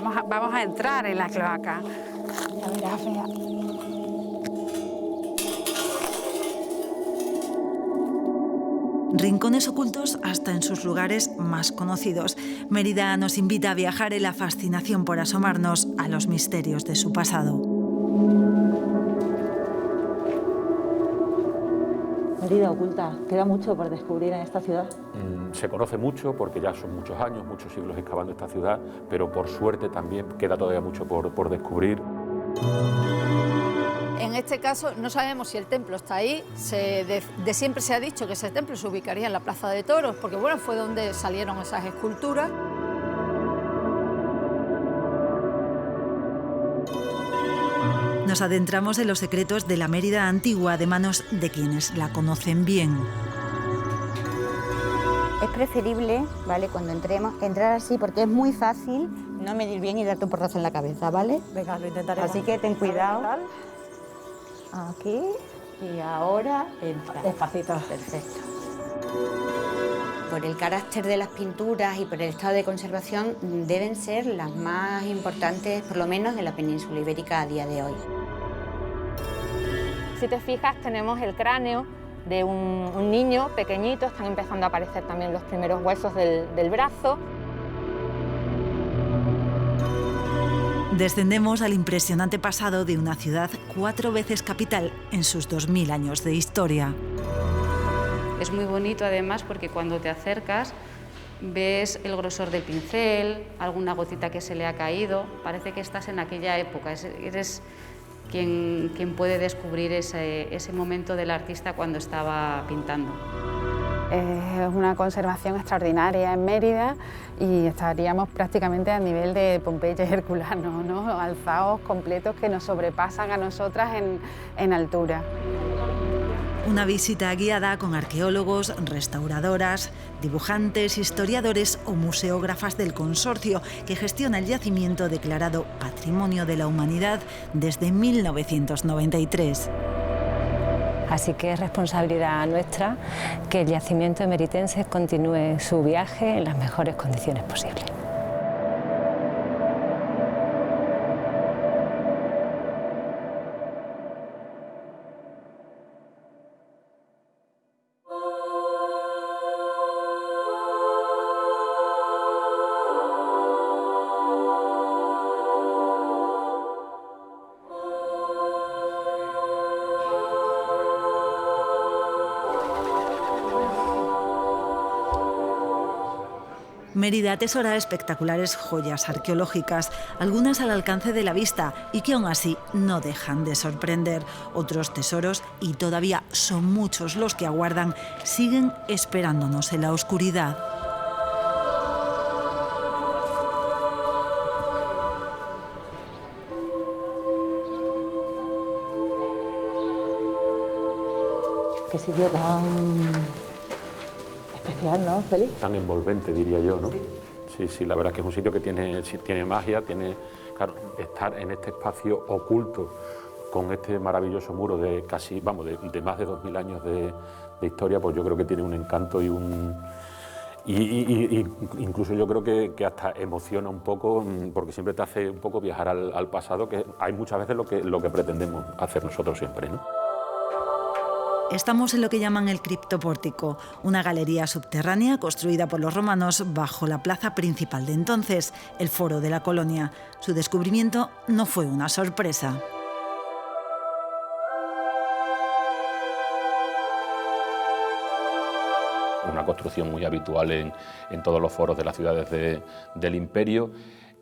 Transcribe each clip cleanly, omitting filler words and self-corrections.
vamos a entrar en la cloaca. Ya verás, fea. Rincones ocultos hasta en sus lugares más conocidos. Mérida nos invita a viajar en la fascinación por asomarnos a los misterios de su pasado. Mérida oculta, ¿queda mucho por descubrir en esta ciudad? Se conoce mucho porque ya son muchos años, muchos siglos excavando esta ciudad, pero por suerte también queda todavía mucho por descubrir. En este caso no sabemos si el templo está ahí, de siempre se ha dicho que ese templo se ubicaría en la Plaza de Toros, porque bueno, fue donde salieron esas esculturas. Nos adentramos en los secretos de la Mérida antigua de manos de quienes la conocen bien. Es preferible, ¿vale?, cuando entremos, entrar así porque es muy fácil no medir bien y darte un porrazo en la cabeza, ¿vale? Venga, lo intentaremos. Así que ten cuidado. Aquí y ahora entra. Despacito. Perfecto. Por el carácter de las pinturas y por el estado de conservación deben ser las más importantes, por lo menos de la península ibérica a día de hoy. Si te fijas, tenemos el cráneo de un niño pequeñito, están empezando a aparecer también los primeros huesos del brazo. Descendemos al impresionante pasado de una ciudad 4 veces capital en sus 2000 años de historia. Es muy bonito además porque cuando te acercas ves el grosor del pincel, alguna gotita que se le ha caído, parece que estás en aquella época, eres quien puede descubrir ese momento del artista cuando estaba pintando. Es una conservación extraordinaria en Mérida y estaríamos prácticamente a nivel de Pompeya y Herculano, ¿no? Alzaos completos que nos sobrepasan a nosotras en altura. Una visita guiada con arqueólogos, restauradoras, dibujantes, historiadores o museógrafas del consorcio que gestiona el yacimiento declarado Patrimonio de la Humanidad desde 1993. Así que es responsabilidad nuestra que el yacimiento emeritense continúe su viaje en las mejores condiciones posibles. Mérida atesora espectaculares joyas arqueológicas, algunas al alcance de la vista y que aún así no dejan de sorprender. Otros tesoros, y todavía son muchos los que aguardan, siguen esperándonos en la oscuridad. Qué sitio tan especial, ¿no, Félix? Tan envolvente, diría yo, ¿no? Sí, la verdad es que es un sitio que tiene magia, claro, estar en este espacio oculto con este maravilloso muro de casi, de más de 2000 años de historia, pues yo creo que tiene un encanto y incluso yo creo que hasta emociona un poco, porque siempre te hace un poco viajar al pasado, que hay muchas veces lo que pretendemos hacer nosotros siempre, ¿no? Estamos en lo que llaman el criptopórtico, una galería subterránea construida por los romanos bajo la plaza principal de entonces, el Foro de la Colonia. Su descubrimiento no fue una sorpresa. Una construcción muy habitual en todos los foros de las ciudades del Imperio.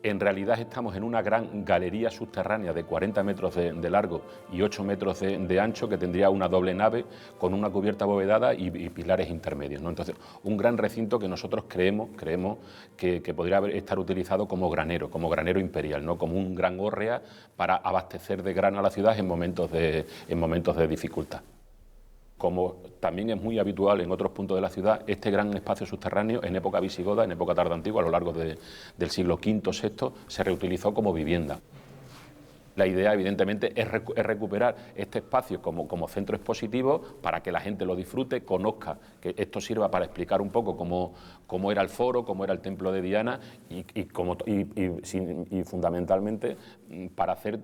En realidad estamos en una gran galería subterránea de 40 metros de largo y 8 metros de ancho, que tendría una doble nave con una cubierta abovedada y pilares intermedios, ¿no? Entonces, un gran recinto que nosotros creemos que podría estar utilizado como granero imperial, ¿no? Como un gran hórrea para abastecer de grano a la ciudad en momentos de dificultad. Como también es muy habitual en otros puntos de la ciudad, este gran espacio subterráneo en época visigoda, en época tardantigua, a lo largo del siglo V, VI, se reutilizó como vivienda. La idea, evidentemente, es recuperar este espacio como centro expositivo para que la gente lo disfrute, conozca, que esto sirva para explicar un poco cómo era el foro, cómo era el templo de Diana y fundamentalmente para hacer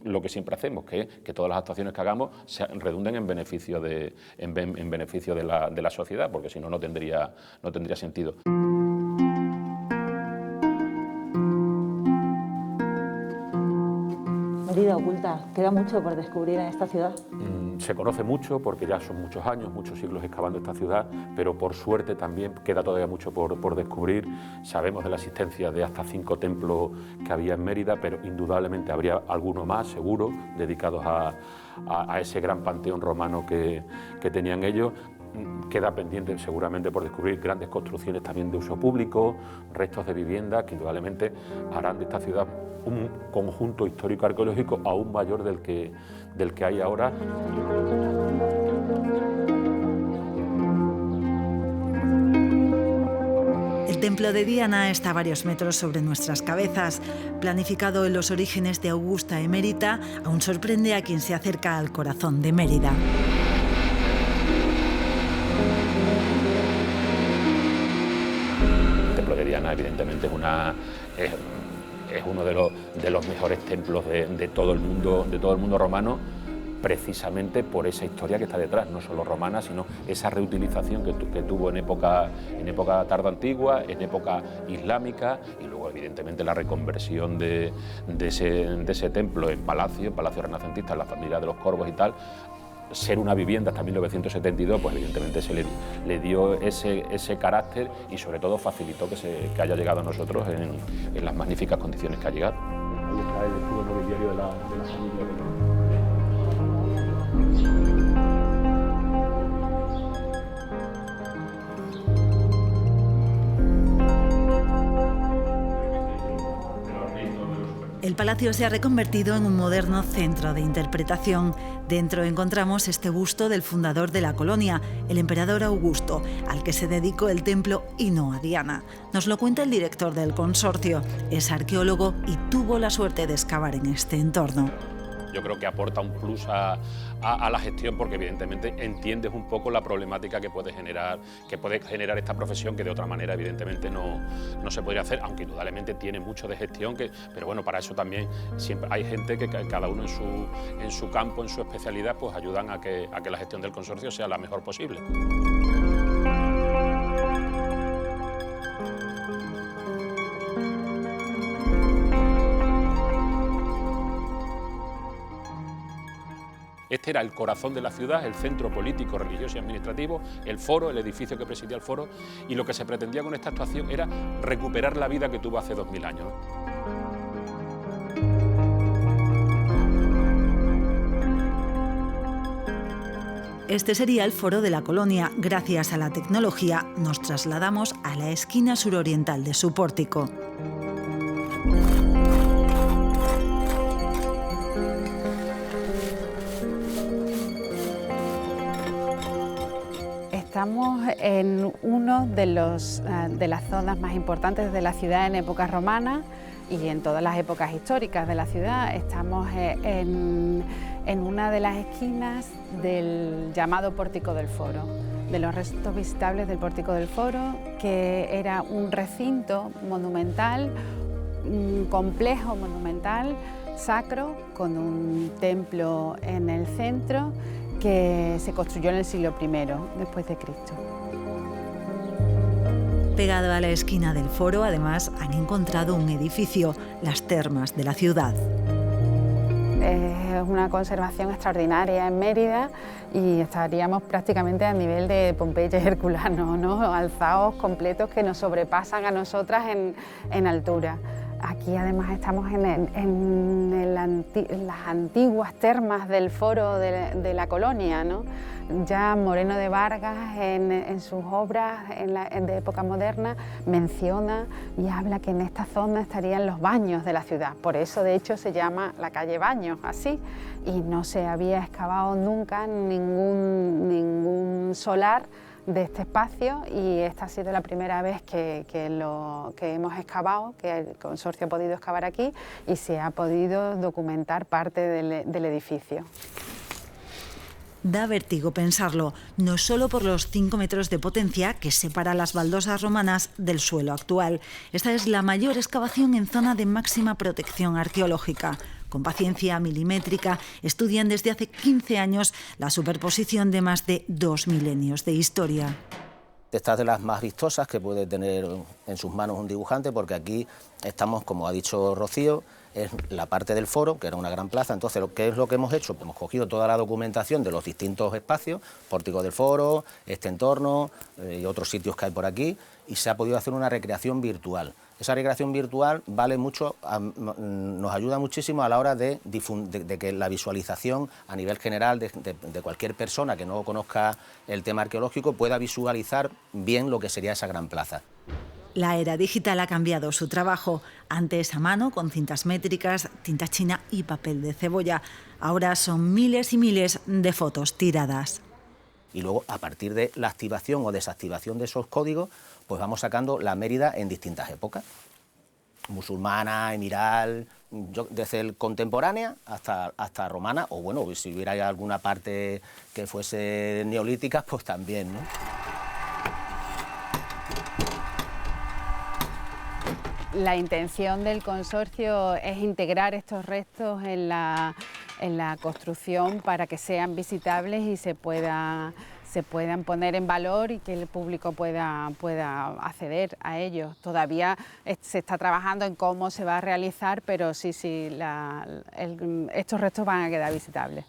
lo que siempre hacemos, que todas las actuaciones que hagamos redunden en beneficio de la sociedad, porque si no, no tendría sentido. Mérida oculta, ¿queda mucho por descubrir en esta ciudad? Se conoce mucho porque ya son muchos años, muchos siglos excavando esta ciudad, pero por suerte también queda todavía mucho por descubrir. Sabemos de la existencia de hasta 5 templos que había en Mérida, pero indudablemente habría alguno más, seguro, dedicados a ese gran panteón romano que tenían ellos. Queda pendiente seguramente por descubrir grandes construcciones también de uso público, restos de viviendas que indudablemente harán de esta ciudad un conjunto histórico-arqueológico aún mayor del que hay ahora. El templo de Diana está a varios metros sobre nuestras cabezas. Planificado en los orígenes de Augusta Emérita, aún sorprende a quien se acerca al corazón de Mérida. El templo de Diana, evidentemente, es uno de los mejores templos de todo el mundo romano, precisamente por esa historia que está detrás, no solo romana, sino esa reutilización que tuvo en época tardoantigua, en época islámica, y luego evidentemente la reconversión de ese templo en palacio renacentista, en la familia de los Corvos y tal. Ser una vivienda hasta 1972, pues evidentemente se le dio ese carácter y sobre todo facilitó que haya llegado a nosotros en las magníficas condiciones que ha llegado. Ahí está el escudo nobiliario de la familia de El palacio se ha reconvertido en un moderno centro de interpretación. Dentro encontramos este busto del fundador de la colonia, el emperador Augusto, al que se dedicó el templo y no a Diana. Nos lo cuenta el director del consorcio. Es arqueólogo y tuvo la suerte de excavar en este entorno. Yo creo que aporta un plus a la gestión porque evidentemente entiendes un poco la problemática que puede generar esta profesión, que de otra manera evidentemente no se podría hacer, aunque indudablemente tiene mucho de gestión, pero bueno, para eso también siempre hay gente que cada uno en su campo, en su especialidad, pues ayudan a que la gestión del consorcio sea la mejor posible. Este era el corazón de la ciudad, el centro político, religioso y administrativo, el foro, el edificio que presidía el foro, y lo que se pretendía con esta actuación era recuperar la vida que tuvo hace 2000 años. Este sería el foro de la colonia. Gracias a la tecnología nos trasladamos a la esquina suroriental de su pórtico. Estamos en uno de las zonas más importantes de la ciudad en épocas romanas y en todas las épocas históricas de la ciudad. Estamos en una de las esquinas del llamado Pórtico del Foro, de los restos visitables del Pórtico del Foro, que era un recinto monumental, un complejo monumental sacro con un templo en el centro que se construyó en el siglo I después de Cristo. Pegado a la esquina del foro, además, han encontrado un edificio, las termas de la ciudad. Es una conservación extraordinaria en Mérida y estaríamos prácticamente a nivel de Pompeya y Herculano, ¿no? Alzaos completos que nos sobrepasan a nosotras en altura. Aquí además estamos en las antiguas termas del foro de la colonia, ¿no? Ya Moreno de Vargas en sus obras de época moderna menciona y habla que en esta zona estarían los baños de la ciudad. Por eso de hecho se llama la calle Baños, así, y no se había excavado nunca ningún solar de este espacio, y esta ha sido la primera vez que hemos excavado, que el consorcio ha podido excavar aquí y se ha podido documentar parte del edificio. Da vértigo pensarlo, no solo por los 5 metros de potencia que separa las baldosas romanas del suelo actual. Esta es la mayor excavación en zona de máxima protección arqueológica. Con paciencia milimétrica, estudian desde hace 15 años la superposición de más de 2 milenios de historia. Esta es de las más vistosas que puede tener en sus manos un dibujante, porque aquí estamos, como ha dicho Rocío, es la parte del foro, que era una gran plaza. Entonces, ¿qué es lo que hemos hecho? Hemos cogido toda la documentación de los distintos espacios, pórtico del foro, este entorno y otros sitios que hay por aquí, y se ha podido hacer una recreación virtual. Esa recreación virtual vale mucho, nos ayuda muchísimo a la hora de que la visualización a nivel general de cualquier persona que no conozca el tema arqueológico pueda visualizar bien lo que sería esa gran plaza. La era digital ha cambiado su trabajo. Antes a mano, con cintas métricas, tinta china y papel de cebolla. Ahora son miles y miles de fotos tiradas. Y luego, a partir de la activación o desactivación de esos códigos, pues vamos sacando la Mérida en distintas épocas. Musulmana, emiral, desde el contemporánea hasta romana, o bueno, si hubiera alguna parte que fuese neolítica, pues también, ¿no? La intención del consorcio es integrar estos restos en la construcción para que sean visitables y se puedan poner en valor y que el público pueda acceder a ellos. Todavía se está trabajando en cómo se va a realizar, pero sí, estos restos van a quedar visitables.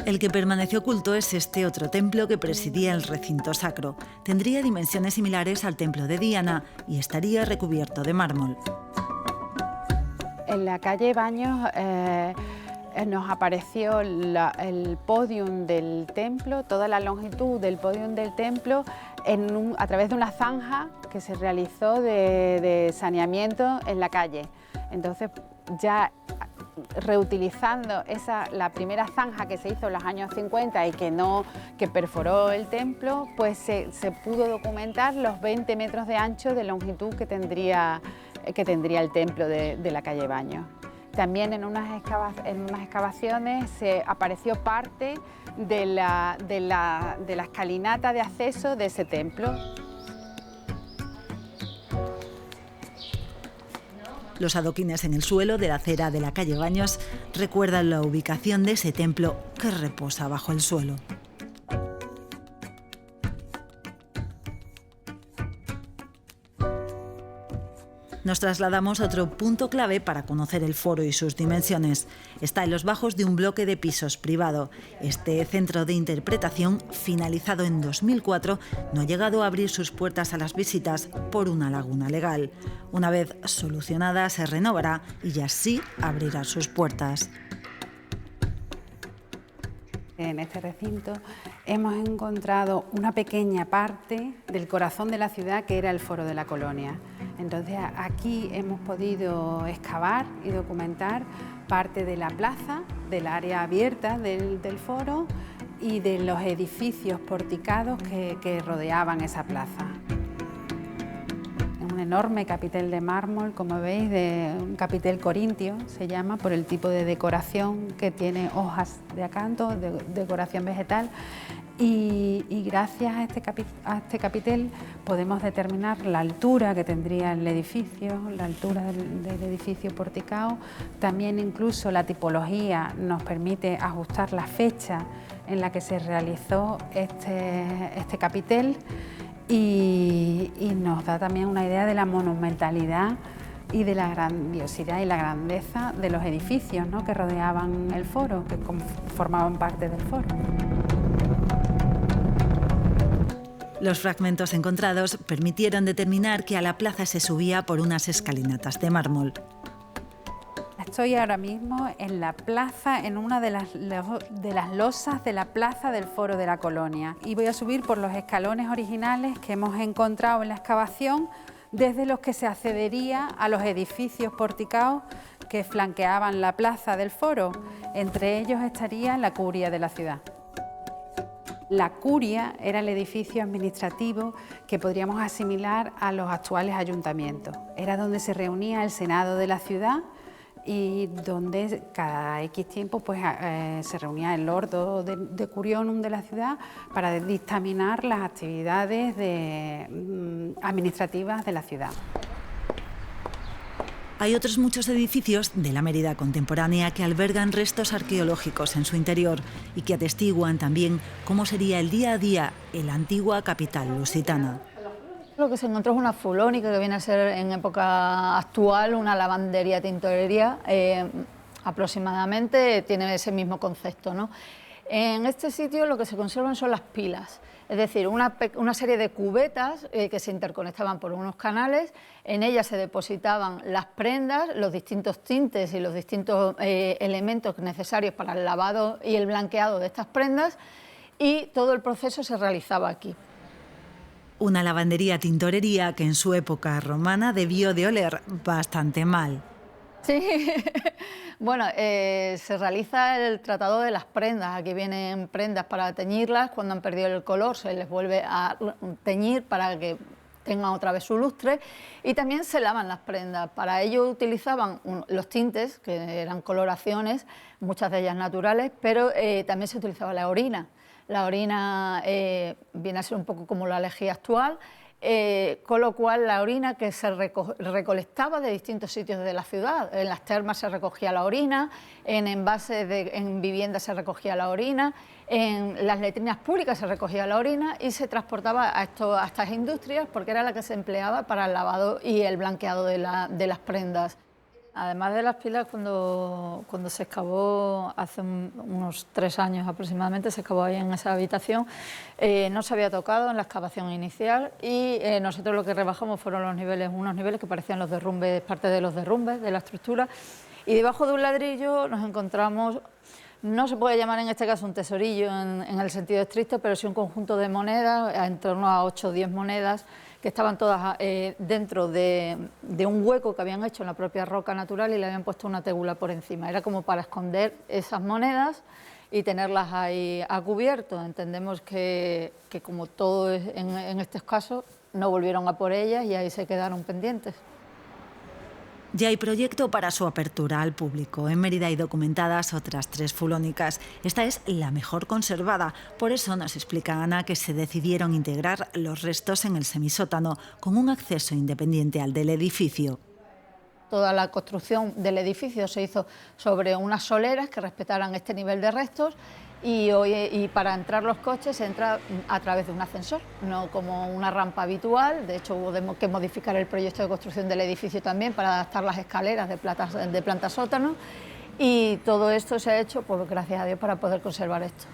El que permaneció oculto es este otro templo que presidía el recinto sacro. Tendría dimensiones similares al templo de Diana y estaría recubierto de mármol. En la calle Baños nos apareció el podium del templo, toda la longitud del podium del templo a través de una zanja que se realizó de saneamiento en la calle. Entonces, ya reutilizando la primera zanja que se hizo en los años 50 y que perforó el templo, pues se pudo documentar los 20 metros de ancho de longitud que tendría el templo de la calle Baños. También en unas excavaciones se apareció parte de la escalinata de acceso de ese templo. Los adoquines en el suelo de la acera de la calle Baños recuerdan la ubicación de ese templo que reposa bajo el suelo. Nos trasladamos a otro punto clave para conocer el foro y sus dimensiones. Está en los bajos de un bloque de pisos privado. Este centro de interpretación, finalizado en 2004, no ha llegado a abrir sus puertas a las visitas por una laguna legal. Una vez solucionada, se renovará y ya sí abrirá sus puertas. En este recinto hemos encontrado una pequeña parte del corazón de la ciudad, que era el Foro de la Colonia. Entonces aquí hemos podido excavar y documentar parte de la plaza, del área abierta del foro y de los edificios porticados que rodeaban esa plaza. Un enorme capitel de mármol, como veis, un capitel corintio se llama, por el tipo de decoración que tiene, hojas de acanto, decoración vegetal. Y gracias a este capitel podemos determinar la altura que tendría el edificio, la altura del edificio porticado. También incluso la tipología nos permite ajustar la fecha en la que se realizó este capitel y nos da también una idea de la monumentalidad y de la grandiosidad y la grandeza de los edificios, ¿no?, que rodeaban el foro, que formaban parte del foro. Los fragmentos encontrados permitieron determinar que a la plaza se subía por unas escalinatas de mármol. Estoy ahora mismo en la plaza, en una de las losas de la plaza del Foro de la Colonia, y voy a subir por los escalones originales que hemos encontrado en la excavación, desde los que se accedería a los edificios porticados que flanqueaban la plaza del Foro. Entre ellos estaría la curia de la ciudad. La curia era el edificio administrativo que podríamos asimilar a los actuales ayuntamientos. Era donde se reunía el Senado de la ciudad y donde cada X tiempo pues, se reunía el Ordo de Curionum de la ciudad para dictaminar las actividades administrativas de la ciudad. Hay otros muchos edificios de la Mérida contemporánea que albergan restos arqueológicos en su interior y que atestiguan también cómo sería el día a día en la antigua capital lusitana. Lo que se encontró es una fulónica que viene a ser en época actual una lavandería tintorería, aproximadamente tiene ese mismo concepto, ¿no? En este sitio lo que se conservan son las pilas, es decir, una serie de cubetas que se interconectaban por unos canales, en ellas se depositaban las prendas, los distintos tintes y los distintos elementos necesarios para el lavado y el blanqueado de estas prendas, y todo el proceso se realizaba aquí. Una lavandería tintorería que en su época romana debió de oler bastante mal. Sí, bueno, se realiza el tratado de las prendas. Aquí vienen prendas para teñirlas, cuando han perdido el color se les vuelve a teñir para que tengan otra vez su lustre, y también se lavan las prendas. Para ello utilizaban los tintes, que eran coloraciones, muchas de ellas naturales, pero también se utilizaba la orina. La orina viene a ser un poco como la lejía actual, con lo cual la orina que se recolectaba de distintos sitios de la ciudad. En las termas se recogía la orina, en envases en viviendas se recogía la orina, en las letrinas públicas se recogía la orina y se transportaba a estas industrias porque era la que se empleaba para el lavado y el blanqueado de las prendas. Además de las pilas, cuando se excavó hace unos 3 años aproximadamente, se excavó ahí en esa habitación, no se había tocado en la excavación inicial y nosotros lo que rebajamos fueron unos niveles que parecían los derrumbes, parte de los derrumbes de la estructura, y debajo de un ladrillo nos encontramos, no se puede llamar en este caso un tesorillo en el sentido estricto, pero sí un conjunto de monedas, en torno a 8 o 10 monedas, que estaban todas dentro de un hueco que habían hecho en la propia roca natural y le habían puesto una tégula por encima. Era como para esconder esas monedas y tenerlas ahí a cubierto. Entendemos que como todo es en estos casos, no volvieron a por ellas y ahí se quedaron pendientes. Ya hay proyecto para su apertura al público. En Mérida hay documentadas otras 3 fulónicas. Esta es la mejor conservada. Por eso nos explica Ana que se decidieron integrar los restos en el semisótano con un acceso independiente al del edificio. Toda la construcción del edificio se hizo sobre unas soleras que respetaran este nivel de restos y para entrar los coches se entra a través de un ascensor, no como una rampa habitual. De hecho, hubo que modificar el proyecto de construcción del edificio también para adaptar las escaleras de planta sótano, y todo esto se ha hecho, pues, gracias a Dios, para poder conservar esto.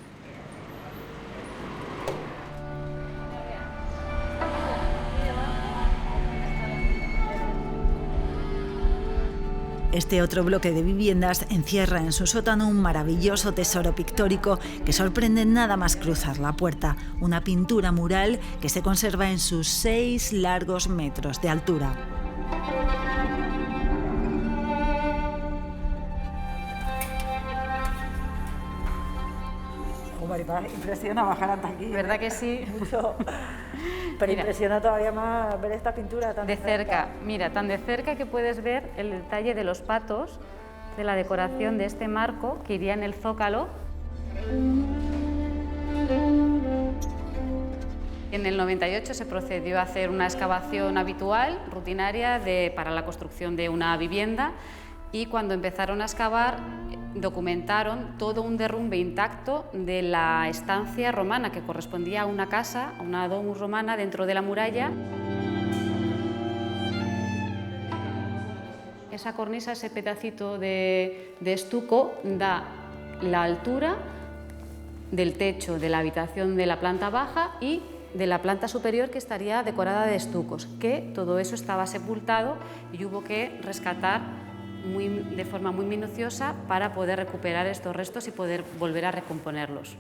Este otro bloque de viviendas encierra en su sótano un maravilloso tesoro pictórico que sorprende nada más cruzar la puerta. Una pintura mural que se conserva en sus 6 largos metros de altura. Impresiona bajar hasta aquí. ¿Verdad que sí? Pero mira, impresiona todavía más ver esta pintura tan de cerca. Mira, tan de cerca que puedes ver el detalle de los patos, de la decoración de este marco que iría en el zócalo. En el 98 se procedió a hacer una excavación habitual, rutinaria, para la construcción de una vivienda, y cuando empezaron a excavar documentaron todo un derrumbe intacto de la estancia romana que correspondía a una casa, a una domus romana dentro de la muralla. Esa cornisa, ese pedacito de estuco, da la altura del techo de la habitación de la planta baja y de la planta superior, que estaría decorada de estucos, que todo eso estaba sepultado y hubo que rescatar de forma muy minuciosa para poder recuperar estos restos y poder volver a recomponerlos.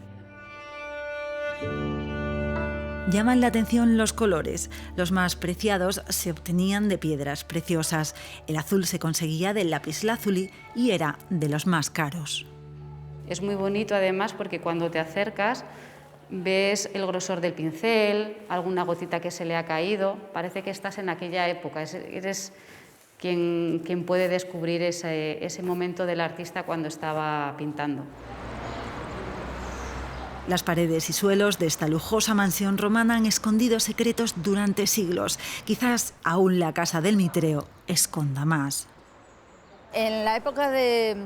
Llaman la atención los colores. Los más preciados se obtenían de piedras preciosas. El azul se conseguía del lapislázuli y era de los más caros. Es muy bonito además porque cuando te acercas ves el grosor del pincel, alguna gotita que se le ha caído, parece que estás en aquella época, eres quien puede descubrir ese momento del artista cuando estaba pintando. Las paredes y suelos de esta lujosa mansión romana han escondido secretos durante siglos. Quizás aún la casa del Mitreo esconda más. En la época de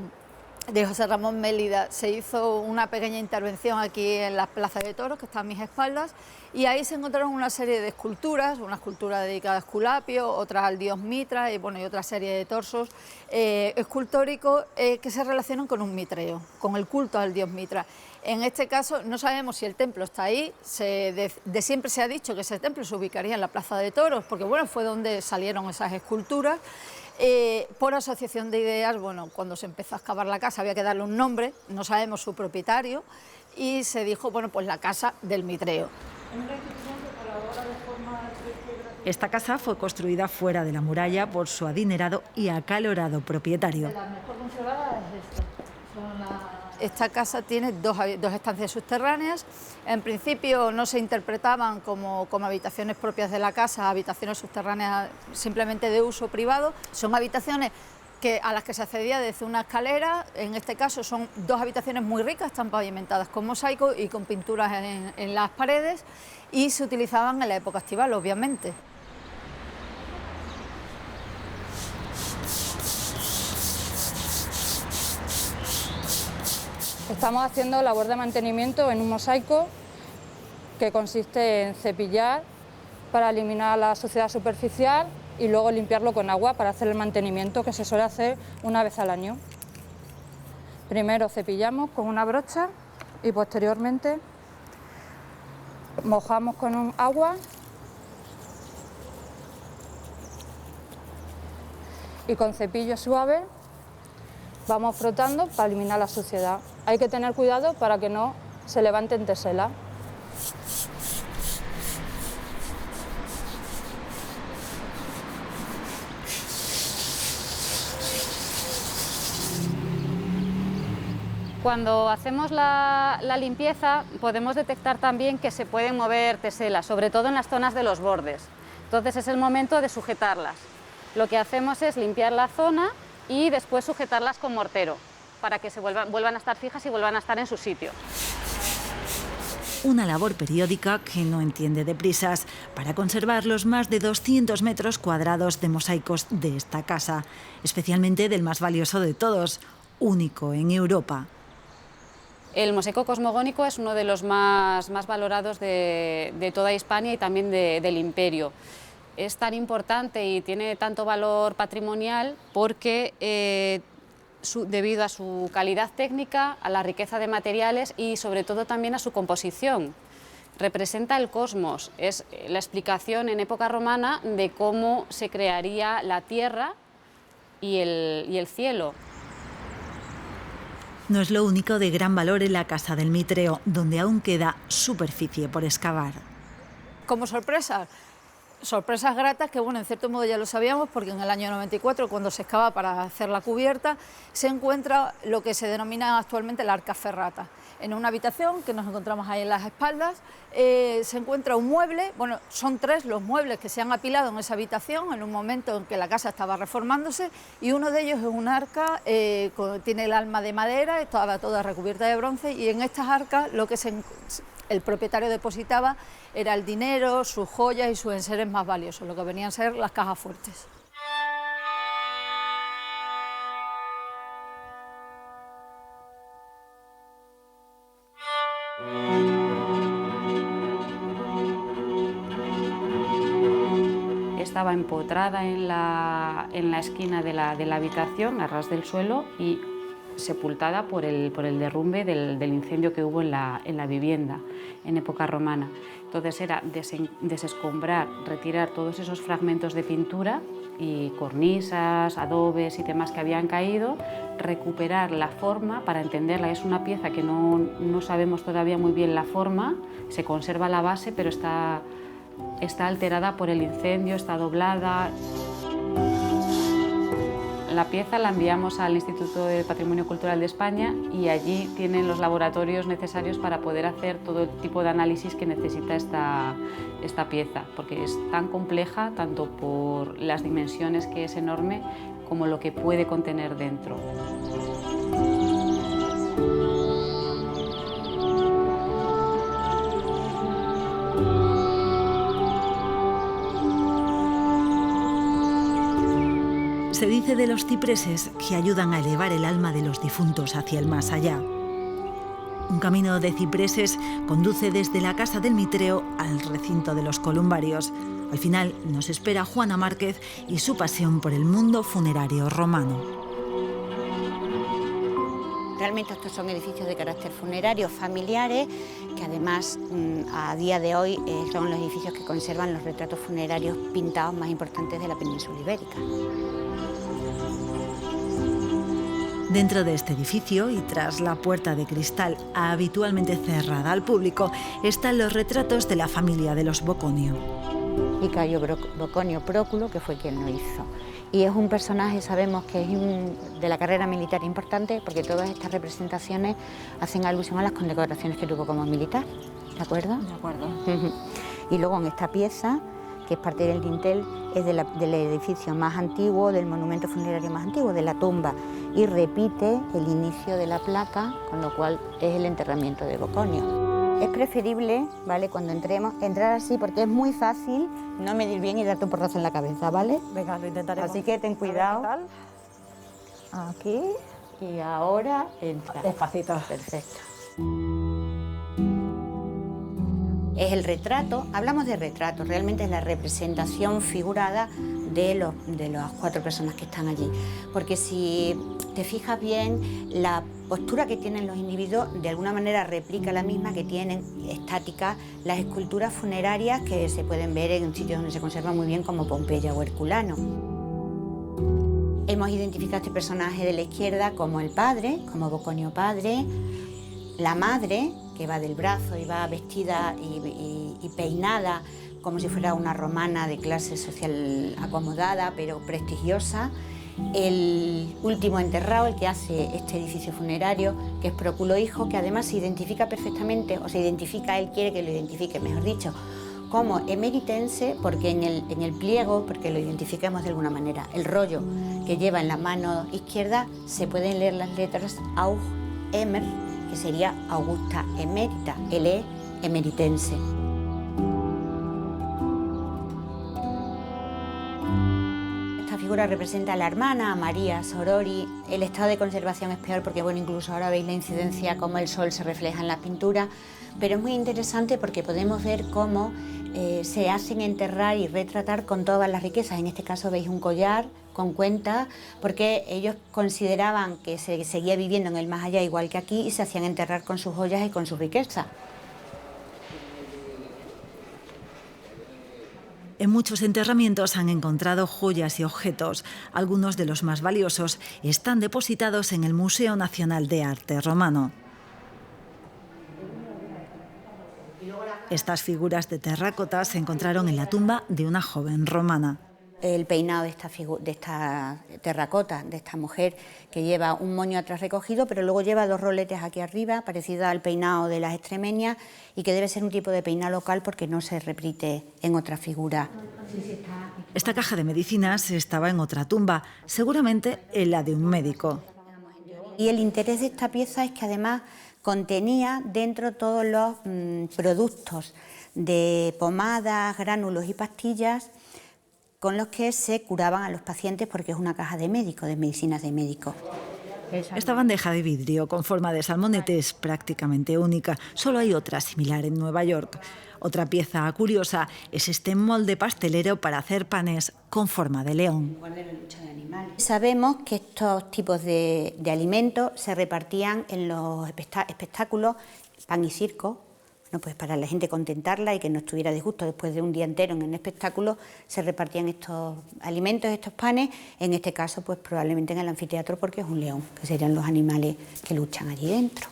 José Ramón Mélida se hizo una pequeña intervención aquí en la Plaza de Toros, que está a mis espaldas, y ahí se encontraron una serie de esculturas, una escultura dedicada a Esculapio, otra al dios Mitra y otra serie de torsos escultóricos que se relacionan con un mitreo, con el culto al dios Mitra. En este caso no sabemos si el templo está ahí, de siempre se ha dicho que ese templo se ubicaría en la Plaza de Toros, porque bueno, fue donde salieron esas esculturas. Por asociación de ideas, bueno, cuando se empezó a excavar la casa había que darle un nombre, no sabemos su propietario, y se dijo, bueno, pues la casa del Mitreo. Esta casa fue construida fuera de la muralla por su adinerado y acalorado propietario. La mejor conservada es esta. Esta casa tiene dos estancias subterráneas. En principio no se interpretaban como habitaciones propias de la casa, habitaciones subterráneas simplemente de uso privado. Son habitaciones a las que se accedía desde una escalera. En este caso son dos habitaciones muy ricas, están pavimentadas con mosaico y con pinturas en las paredes, y se utilizaban en la época estival, obviamente. Estamos haciendo labor de mantenimiento en un mosaico que consiste en cepillar para eliminar la suciedad superficial y luego limpiarlo con agua para hacer el mantenimiento, que se suele hacer una vez al año. Primero cepillamos con una brocha y posteriormente mojamos con agua y con cepillo suave vamos frotando para eliminar la suciedad. Hay que tener cuidado para que no se levanten teselas. Cuando hacemos la limpieza podemos detectar también que se pueden mover teselas, sobre todo en las zonas de los bordes. Entonces es el momento de sujetarlas. Lo que hacemos es limpiar la zona y después sujetarlas con mortero para que se vuelvan a estar fijas y vuelvan a estar en su sitio. Una labor periódica que no entiende de prisas para conservar los más de 200 metros cuadrados de mosaicos de esta casa, especialmente del más valioso de todos, único en Europa. El mosaico cosmogónico es uno de los más valorados de toda Hispania y también del Imperio. Es tan importante y tiene tanto valor patrimonial porque debido a su calidad técnica, a la riqueza de materiales y sobre todo también a su composición. Representa el cosmos, es la explicación en época romana de cómo se crearía la tierra y el cielo. No es lo único de gran valor en la casa del Mitreo, donde aún queda superficie por excavar. Como sorpresas gratas que, bueno, en cierto modo ya lo sabíamos, porque en el año 94, cuando se excava para hacer la cubierta, se encuentra lo que se denomina actualmente la arca ferrata. En una habitación que nos encontramos ahí en las espaldas, se encuentra un mueble, bueno, son 3 los muebles que se han apilado en esa habitación en un momento en que la casa estaba reformándose, y uno de ellos es un arca, tiene el alma de madera, estaba toda recubierta de bronce, y en estas arcas lo que el propietario depositaba era el dinero, sus joyas y sus enseres más valiosos, lo que venían a ser las cajas fuertes. Estaba empotrada en la esquina de la habitación, a ras del suelo, y sepultada por el derrumbe del incendio que hubo en la vivienda en época romana. Entonces era desescombrar, retirar todos esos fragmentos de pintura y cornisas, adobes y demás que habían caído, recuperar la forma para entenderla. Es una pieza que no sabemos todavía muy bien la forma, se conserva la base, pero está alterada por el incendio, está doblada. La pieza la enviamos al Instituto de Patrimonio Cultural de España y allí tienen los laboratorios necesarios para poder hacer todo el tipo de análisis que necesita esta pieza, porque es tan compleja, tanto por las dimensiones, que es enorme, como lo que puede contener dentro. Se dice de los cipreses que ayudan a elevar el alma de los difuntos hacia el más allá. Un camino de cipreses conduce desde la Casa del Mitreo al recinto de los columbarios. Al final nos espera Juana Márquez y su pasión por el mundo funerario romano. Realmente estos son edificios de carácter funerario familiares, que además a día de hoy son los edificios que conservan los retratos funerarios pintados más importantes de la península ibérica. Dentro de este edificio y tras la puerta de cristal habitualmente cerrada al público están los retratos de la familia de los Boconio. Y Cayo Boconio Próculo, que fue quien lo hizo. Y es un personaje, sabemos que es de la carrera militar importante, porque todas estas representaciones hacen alusión a las condecoraciones que tuvo como militar. ¿De acuerdo? De acuerdo. Y luego en esta pieza, que es parte del dintel, es del edificio más antiguo, del monumento funerario más antiguo, de la tumba, y repite el inicio de la placa, con lo cual es el enterramiento de Boconio. Es preferible, ¿vale?, cuando entremos, entrar así, porque es muy fácil no medir bien y darte un porrazo en la cabeza, ¿vale? Venga, lo intentaremos. Así que ten cuidado. Aquí, y ahora entra. Despacito. Perfecto. Es el retrato, hablamos de retrato, realmente es la representación figurada de las 4 personas que están allí. Porque si te fijas bien, la postura que tienen los individuos de alguna manera replica la misma que tienen estática las esculturas funerarias que se pueden ver en sitios donde se conserva muy bien, como Pompeya o Herculano. Hemos identificado a este personaje de la izquierda como el padre, como Boconio padre, la madre, que va del brazo y va vestida y peinada como si fuera una romana de clase social acomodada, pero prestigiosa. El último enterrado, el que hace este edificio funerario, que es Próculo hijo, que además se identifica perfectamente, o se identifica, él quiere que lo identifique, mejor dicho, como emeritense, porque en el pliego, porque lo identifiquemos de alguna manera, el rollo que lleva en la mano izquierda, se pueden leer las letras Aug Emer, que sería Augusta Emérita, él es emeritense. Esta figura representa a la hermana, a María Sorori. El estado de conservación es peor porque, bueno, incluso ahora veis la incidencia, cómo el sol se refleja en la pintura, pero es muy interesante porque podemos ver cómo se hacen enterrar y retratar con todas las riquezas. En este caso veis un collar con cuentas, porque ellos consideraban que se seguía viviendo en el más allá igual que aquí y se hacían enterrar con sus joyas y con su riqueza. En muchos enterramientos han encontrado joyas y objetos. Algunos de los más valiosos están depositados en el Museo Nacional de Arte Romano. Estas figuras de terracota se encontraron en la tumba de una joven romana. El peinado de esta terracota, de esta mujer, que lleva un moño atrás recogido, pero luego lleva 2 roletes aquí arriba, parecido al peinado de las extremeñas, y que debe ser un tipo de peinado local porque no se repite en otra figura. Esta caja de medicinas estaba en otra tumba, seguramente en la de un médico. Y el interés de esta pieza es que además contenía dentro todos los productos de pomadas, gránulos y pastillas con los que se curaban a los pacientes, porque es una caja de médico, de medicinas de médico. Esta bandeja de vidrio con forma de salmonete es prácticamente única. Solo hay otra similar en Nueva York. Otra pieza curiosa es este molde pastelero para hacer panes con forma de león. Sabemos que estos tipos de alimentos se repartían en los espectáculos, pan y circo. No, pues para la gente contentarla y que no estuviera disgusto después de un día entero en el espectáculo, se repartían estos alimentos, estos panes, en este caso pues probablemente en el anfiteatro, porque es un león, que serían los animales que luchan allí dentro.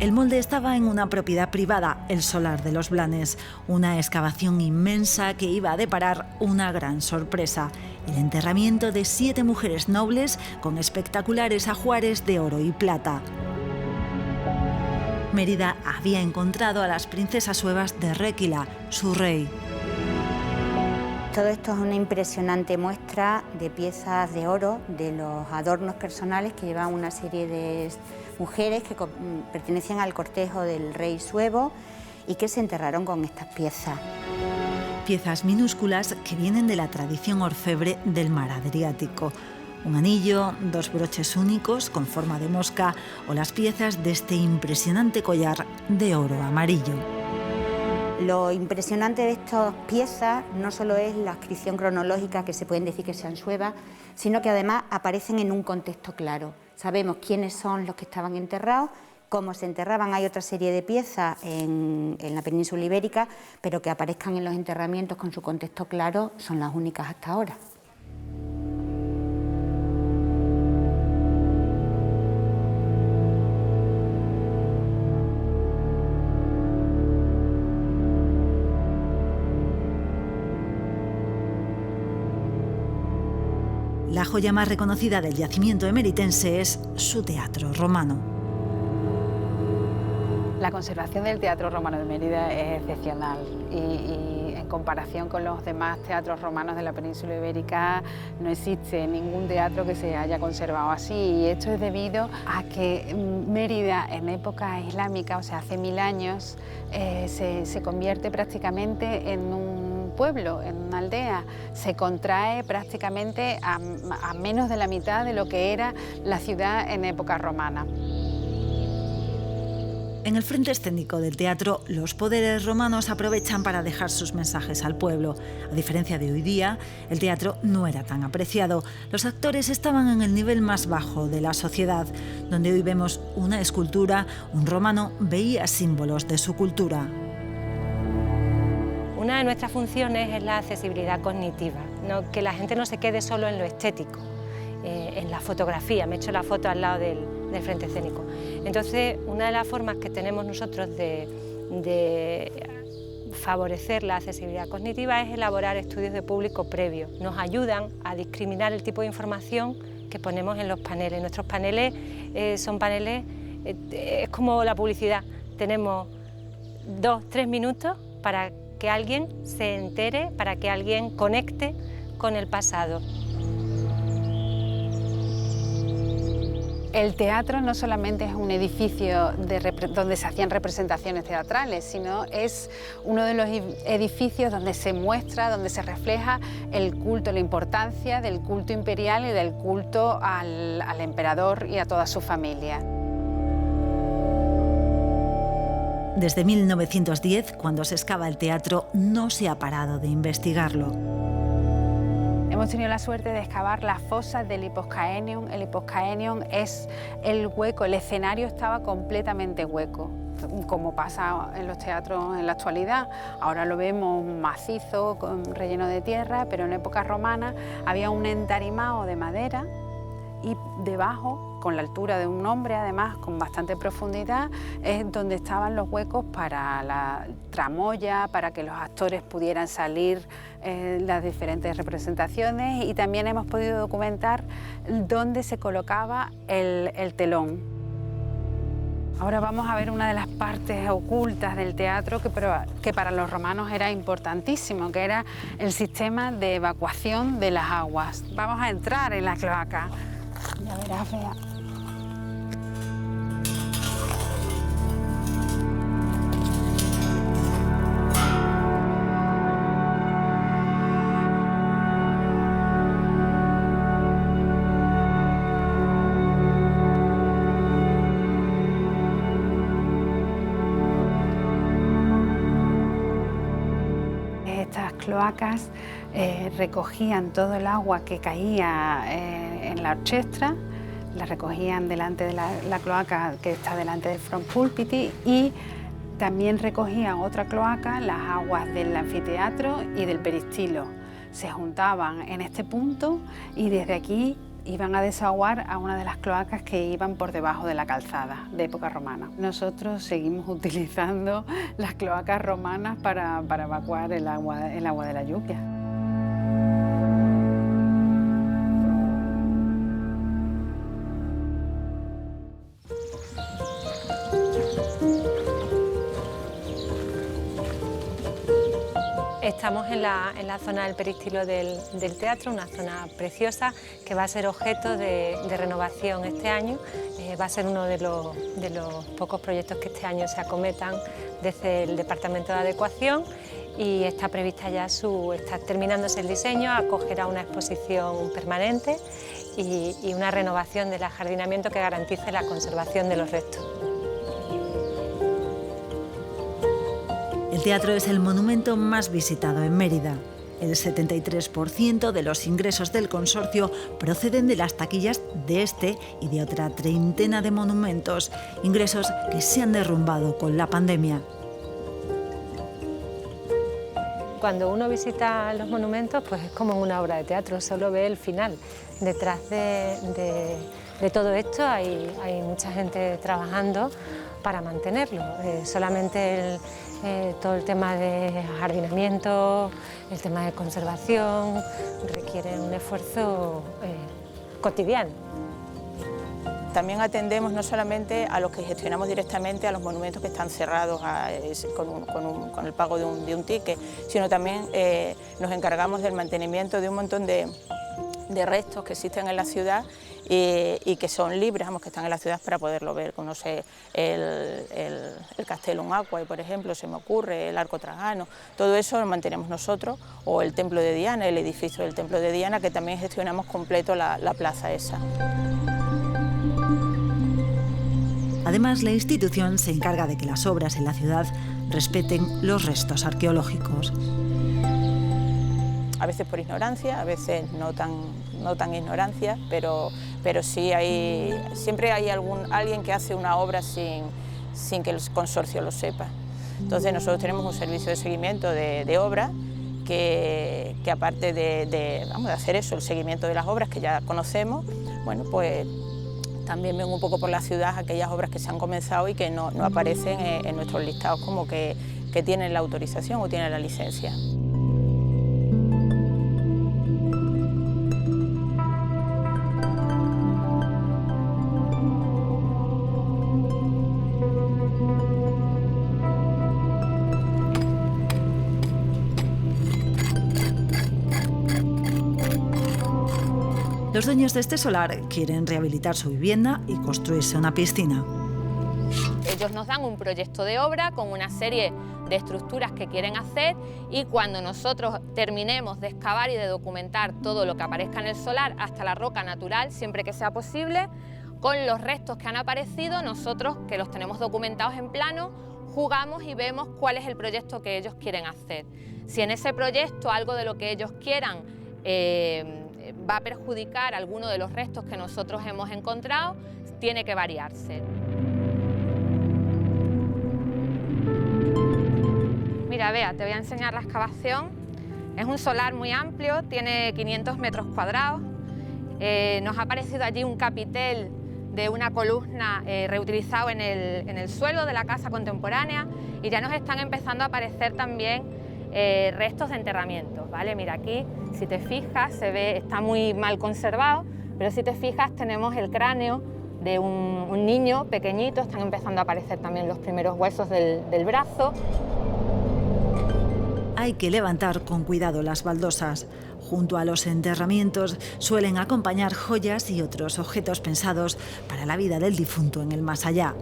El molde estaba en una propiedad privada, el Solar de los Blanes, una excavación inmensa que iba a deparar una gran sorpresa: el enterramiento de 7 mujeres nobles con espectaculares ajuares de oro y plata. Mérida había encontrado a las princesas suevas de Réquila, su rey. Todo esto es una impresionante muestra de piezas de oro, de los adornos personales que llevan una serie de mujeres que pertenecían al cortejo del rey suevo y que se enterraron con estas piezas. Piezas minúsculas que vienen de la tradición orfebre del mar Adriático. Un anillo, 2 broches únicos con forma de mosca o las piezas de este impresionante collar de oro amarillo. Lo impresionante de estas piezas no solo es la adscripción cronológica, que se pueden decir que sean suevas, sino que además aparecen en un contexto claro. Sabemos quiénes son los que estaban enterrados, cómo se enterraban. Hay otra serie de piezas en la península ibérica, pero que aparezcan en los enterramientos con su contexto claro son las únicas hasta ahora. La joya más reconocida del yacimiento emeritense es su Teatro Romano. La conservación del Teatro Romano de Mérida es excepcional y en comparación con los demás teatros romanos de la península ibérica no existe ningún teatro que se haya conservado así, y esto es debido a que Mérida en época islámica, o sea hace 1000 años, se convierte prácticamente en un pueblo, en una aldea. Se contrae prácticamente a menos de la mitad de lo que era la ciudad en época romana. En el frente escénico del teatro, los poderes romanos aprovechan para dejar sus mensajes al pueblo. A diferencia de hoy día, el teatro no era tan apreciado. Los actores estaban en el nivel más bajo de la sociedad. Donde hoy vemos una escultura, un romano veía símbolos de su cultura. Una de nuestras funciones es la accesibilidad cognitiva, ¿no? Que la gente no se quede solo en lo estético, en la fotografía. Me he hecho la foto al lado del frente escénico. Entonces, una de las formas que tenemos nosotros de favorecer la accesibilidad cognitiva es elaborar estudios de público previos. Nos ayudan a discriminar el tipo de información que ponemos en los paneles. Nuestros paneles son paneles, es como la publicidad. Tenemos 2-3 minutos para que alguien se entere, para que alguien conecte con el pasado. El teatro no solamente es un edificio donde se hacían representaciones teatrales, sino es uno de los edificios donde se muestra, donde se refleja el culto, la importancia del culto imperial y del culto al emperador y a toda su familia. Desde 1910, cuando se excava el teatro, no se ha parado de investigarlo. Hemos tenido la suerte de excavar las fosas del Hipposcaenium. El Hipposcaenium es el hueco, el escenario estaba completamente hueco, como pasa en los teatros en la actualidad. Ahora lo vemos macizo, relleno de tierra, pero en época romana había un entarimado de madera y debajo, con la altura de un hombre, además con bastante profundidad, es donde estaban los huecos para la tramoya, para que los actores pudieran salir las diferentes representaciones, y también hemos podido documentar dónde se colocaba el telón. Ahora vamos a ver una de las partes ocultas del teatro que para los romanos era importantísimo, que era el sistema de evacuación de las aguas. Vamos a entrar en la cloaca. Ya verás, Bea. Estas cloacas recogían todo el agua que caía en la orchestra, la recogían delante de la cloaca que está delante del front pulpiti, y también recogían otra cloaca, las aguas del anfiteatro y del peristilo. Se juntaban en este punto y desde aquí iban a desaguar a una de las cloacas que iban por debajo de la calzada de época romana. Nosotros seguimos utilizando las cloacas romanas para evacuar el agua de la lluvia. Estamos en la zona del peristilo del teatro, una zona preciosa que va a ser objeto de renovación este año. Va a ser uno de los pocos proyectos que este año se acometan desde el Departamento de Adecuación y está prevista ya está terminándose el diseño, acogerá una exposición permanente y una renovación del ajardinamiento que garantice la conservación de los restos. El teatro es el monumento más visitado en Mérida. El 73% de los ingresos del consorcio proceden de las taquillas de este y de otra treintena de monumentos, ingresos que se han derrumbado con la pandemia. Cuando uno visita los monumentos, pues es como en una obra de teatro, solo ve el final. Detrás de todo esto hay mucha gente trabajando para mantenerlo. Solamente todo el tema de jardinamiento, el tema de conservación, requiere un esfuerzo cotidiano. También atendemos no solamente a los que gestionamos directamente a los monumentos que están cerrados con el pago de un ticket, sino también nos encargamos del mantenimiento de un montón de restos que existen en la ciudad y que son libres, que están en la ciudad para poderlo ver. No sé, el Castellum Aquae, por ejemplo, se me ocurre, el Arco Trajano, todo eso lo mantenemos nosotros, o el Templo de Diana, el edificio del Templo de Diana, que también gestionamos completo la plaza esa. Además, la institución se encarga de que las obras en la ciudad respeten los restos arqueológicos. A veces por ignorancia, a veces no tan ignorancia, pero sí siempre hay alguien que hace una obra sin que el consorcio lo sepa. Entonces nosotros tenemos un servicio de seguimiento de obra que aparte de hacer eso, el seguimiento de las obras que ya conocemos, bueno, pues también ven un poco por la ciudad aquellas obras que se han comenzado y que no aparecen en nuestros listados como que tienen la autorización o tienen la licencia. Los dueños de este solar quieren rehabilitar su vivienda y construirse una piscina. Ellos nos dan un proyecto de obra con una serie de estructuras que quieren hacer y cuando nosotros terminemos de excavar y de documentar todo lo que aparezca en el solar hasta la roca natural, siempre que sea posible, con los restos que han aparecido, nosotros, que los tenemos documentados en plano, jugamos y vemos cuál es el proyecto que ellos quieren hacer. Si en ese proyecto algo de lo que ellos quieran va a perjudicar alguno de los restos que nosotros hemos encontrado, tiene que variarse. Mira, Bea, te voy a enseñar la excavación. Es un solar muy amplio, tiene 500 metros cuadrados. Nos ha aparecido allí un capitel de una columna reutilizado en el suelo de la casa contemporánea y ya nos están empezando a aparecer también restos de enterramientos, ¿vale? Mira, aquí, si te fijas, se ve, está muy mal conservado, pero si te fijas tenemos el cráneo de un niño pequeñito, están empezando a aparecer también los primeros huesos del brazo. Hay que levantar con cuidado las baldosas. Junto a los enterramientos suelen acompañar joyas y otros objetos pensados para la vida del difunto en el más allá.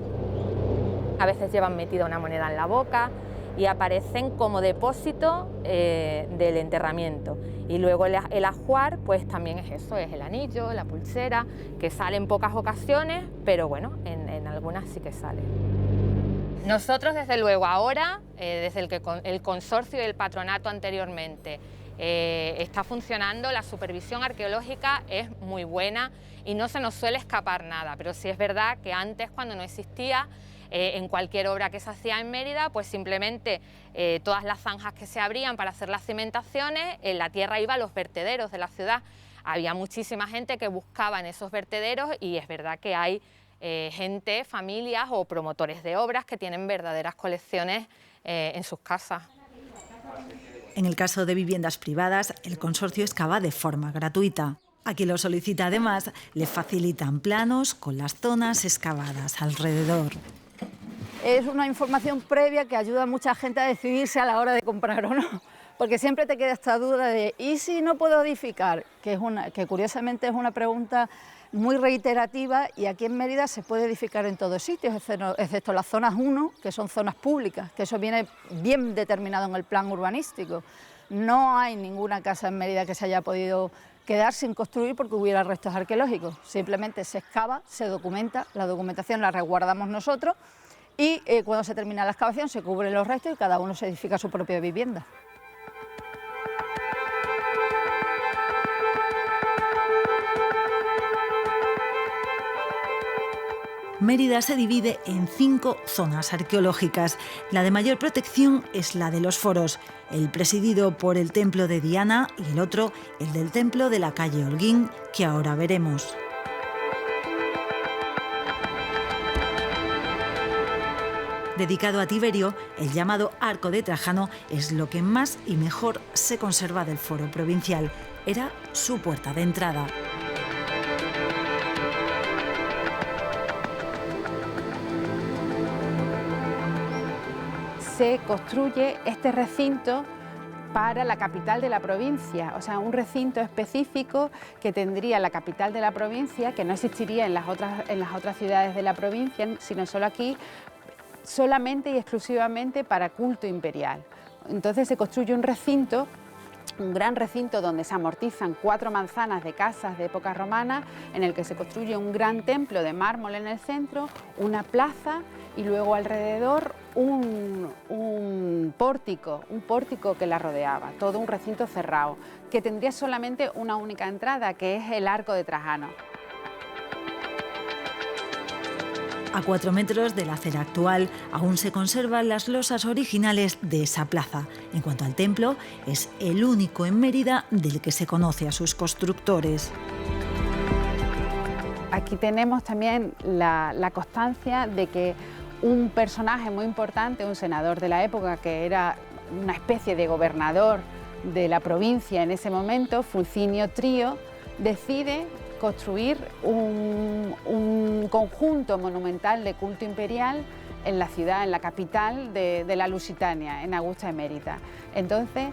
A veces llevan metida una moneda en la boca y aparecen como depósito del enterramiento. Y luego el ajuar, pues también es eso, es el anillo, la pulsera, que sale en pocas ocasiones, pero bueno, en algunas sí que sale. Nosotros, desde luego, ahora, desde el consorcio y el patronato anteriormente, está funcionando, la supervisión arqueológica es muy buena y no se nos suele escapar nada, pero sí es verdad que antes, cuando no existía, en cualquier obra que se hacía en Mérida, pues simplemente todas las zanjas que se abrían para hacer las cimentaciones, la tierra iba a los vertederos de la ciudad. había muchísima gente que buscaba en esos vertederos y es verdad que hay gente, familias o promotores de obras que tienen verdaderas colecciones en sus casas. En el caso de viviendas privadas, el consorcio excava de forma gratuita. A quien lo solicita, además, le facilitan planos con las zonas excavadas alrededor. Es una información previa que ayuda a mucha gente a decidirse a la hora de comprar o no, porque siempre te queda esta duda de ¿y si no puedo edificar? Que curiosamente es una pregunta muy reiterativa, y aquí en Mérida se puede edificar en todos sitios, excepto las zonas 1, que son zonas públicas, que eso viene bien determinado en el plan urbanístico. No hay ninguna casa en Mérida que se haya podido quedar sin construir porque hubiera restos arqueológicos. Simplemente se excava, se documenta, la documentación la resguardamos nosotros y cuando se termina la excavación se cubren los restos y cada uno se edifica su propia vivienda. Mérida se divide en 5 zonas arqueológicas. La de mayor protección es la de los foros, el presidido por el templo de Diana y el otro, el del templo de la calle Holguín, que ahora veremos. Dedicado a Tiberio, el llamado Arco de Trajano es lo que más y mejor se conserva del foro provincial. Era su puerta de entrada. Se construye este recinto para la capital de la provincia, o sea, un recinto específico que tendría la capital de la provincia, que no existiría en las otras ciudades de la provincia, sino solo aquí, solamente y exclusivamente para culto imperial. Entonces se construye un recinto, un gran recinto donde se amortizan 4 manzanas de casas de época romana, en el que se construye un gran templo de mármol en el centro, una plaza y luego alrededor un pórtico que la rodeaba, todo un recinto cerrado, que tendría solamente una única entrada, que es el Arco de Trajano. A 4 metros de la acera actual aún se conservan las losas originales de esa plaza. En cuanto al templo, es el único en Mérida del que se conoce a sus constructores. Aquí tenemos también la constancia de que un personaje muy importante, un senador de la época, que era una especie de gobernador de la provincia en ese momento, Fulcinio Trío, decide construir un conjunto monumental de culto imperial en la ciudad, en la capital de la Lusitania, en Augusta Emérita. Entonces,